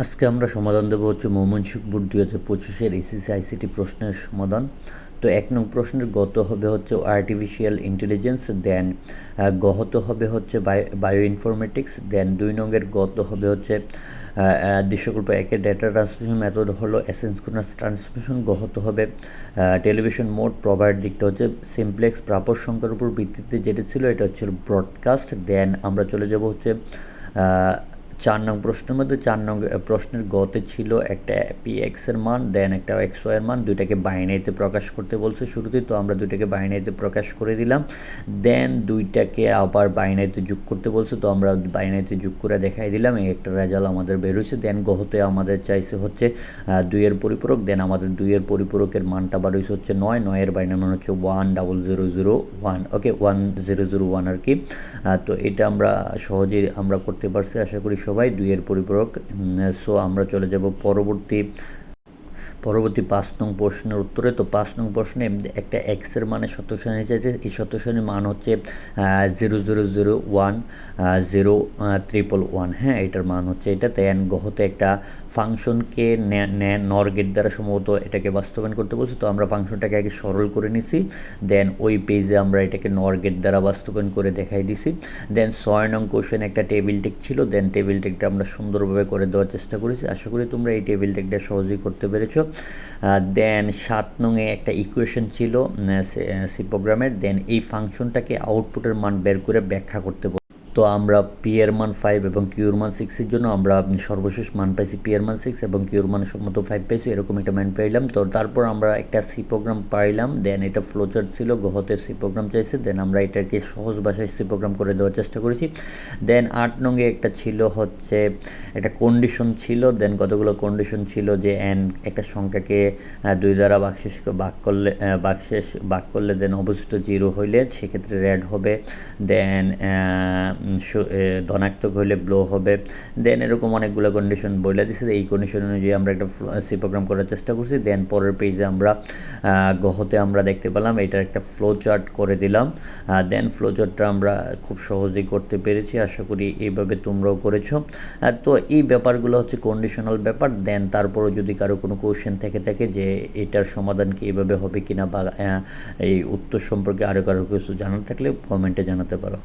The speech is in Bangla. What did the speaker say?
আজকে আমরা সমাধান দেবো হচ্ছে ময়মনসিংহ বোর্ড 2025-এর এসএসসি আইসিটি প্রশ্নের সমাধান। তো 1 নং প্রশ্নের গত হবে হচ্ছে আর্টিফিশিয়াল ইন্টেলিজেন্স, দেন গহত হবে হচ্ছে বায়ো ইনফরমেটিক্স, দেন 2 নংয়ের গত হবে হচ্ছে দৃশ্যকল্প 1-এর ডেটা ট্রান্সমিশন মেথড হলো অ্যাসিনক্রোনাস ট্রান্সমিশন, গহত হবে টেলিভিশন মোড, প্রভাইড দিকটা হচ্ছে সিমপ্লেক্স, প্রাপর সংখ্যার উপর ভিত্তিতে যেটা ছিল এটা হচ্ছে ব্রডকাস্ট। দেন আমরা চলে যাব হচ্ছে 4 নং প্রশ্নের মধ্যে 4 নং প্রশ্নের গতে ছিল একটা পিএক্সের মান, দেন একটা এক্স ওয়াইয়ের মান, দুইটাকে বাইনারিতে প্রকাশ করতে বলছে শুরুতেই, তো আমরা দুইটাকে বাইনারিতে প্রকাশ করে দিলাম। দেন দুইটাকে আবার বাইনারিতে যোগ করতে বলছে, তো আমরা বাইনারিতে যোগ করে দেখাই দিলাম, এই একটা রেজাল্ট আমাদের বের হয়েছে। দেন গহতে আমাদের চাইছে হচ্ছে 2-এর পরিপূরক, দেন আমাদের 2-এর পরিপূরকের মানটা বার হয়েছে হচ্ছে 9, 9-এর বাইনারি মান হচ্ছে 10001, ওকে 1001 আর কি। তো এটা আমরা সহজেই আমরা করতে পারছি আশা করি সবাই 2-এর পরিপূরক। সো আমরা চলে যাব পরবর্তী 5 নং প্রশ্নের উত্তরে। তো 5 নং প্রশ্নে একটা এক্সের মানে সত্য সারণী চাইছে, এই সত্য সারণীর মান হচ্ছে 0001 হ্যাঁ, এটার মান হচ্ছে এটা। দেন গহতে একটা ফাংশনকে নর গেট দ্বারা সম্ভবত এটাকে বাস্তবায়ন করতে বলছে, তো আমরা ফাংশনটাকে আগে সরল করে নিছি, দেন ওই পেজে আমরা এটাকে নর গেট দ্বারা বাস্তবায়ন করে দেখাই দিছি। দেন 6 নং কোশ্চেন একটা টেবিল টেক ছিল, দেন টেবিল টেকটা আমরা সুন্দরভাবে করে দেওয়ার চেষ্টা করেছি, আশা করি তোমরা এই টেবিল টেকটা সহজেই করতে পেরেছো। দেন 7 নংয়ে একটা ইকুয়েশন ছিল সি প্রোগ্রামের, দেন এই ফাংশনটাকে আউটপুটের মান বের করে ব্যাখ্যা করতে। তো আমরা পি এর মান 5 এবং কিউর মান 6-এর জন্য আমরা সর্বশেষ মান পাইছি পি এর মান 6 এবং কিউর মান সম্মত 5 পাইছি, এরকম একটা মান পাইলাম। তো তারপর আমরা একটা সি প্রোগ্রাম পাইলাম, দেন এটা ফ্লোচার্ট ছিল, গহতের সি প্রোগ্রাম চাইছে, দেন আমরা এটাকে সহজ ভাষায় সি প্রোগ্রাম করে দেওয়ার চেষ্টা করেছি। দেন 8 নংয়ে একটা ছিল হচ্ছে একটা কন্ডিশন ছিল, দেন কতগুলো কন্ডিশন ছিল যে একটা সংখ্যাকে 2 দ্বারা ভাগ করলে দেন অবশিষ্ট 0 হইলে সেক্ষেত্রে রেড হবে, দেন ধনাত্মক হইলে ব্লো হবে, দেন এরকম অনেকগুলো কন্ডিশন বলে দিছে। এই কন্ডিশন অনুযায়ী আমরা একটা সি প্রোগ্রাম করার চেষ্টা করছি। দেন পরের পেজে আমরা গহতে আমরা দেখতে পেলাম এটার একটা ফ্লো চার্ট করে দিলাম, দেন ফ্লো চার্টটা আমরা খুব সহজেই করতে পেরেছি, আশা করি এইভাবে তোমরাও করেছো। তো এই ব্যাপারগুলো হচ্ছে কন্ডিশনাল ব্যাপার। দেন তারপরও যদি কারো কোনো কোশ্চেন থেকে থাকে যে এটার সমাধান কি এইভাবে হবে কিনা, বা এই উত্তর সম্পর্কে আরও কারো কিছু জানার থাকলে কমেন্টে জানাতে পারো।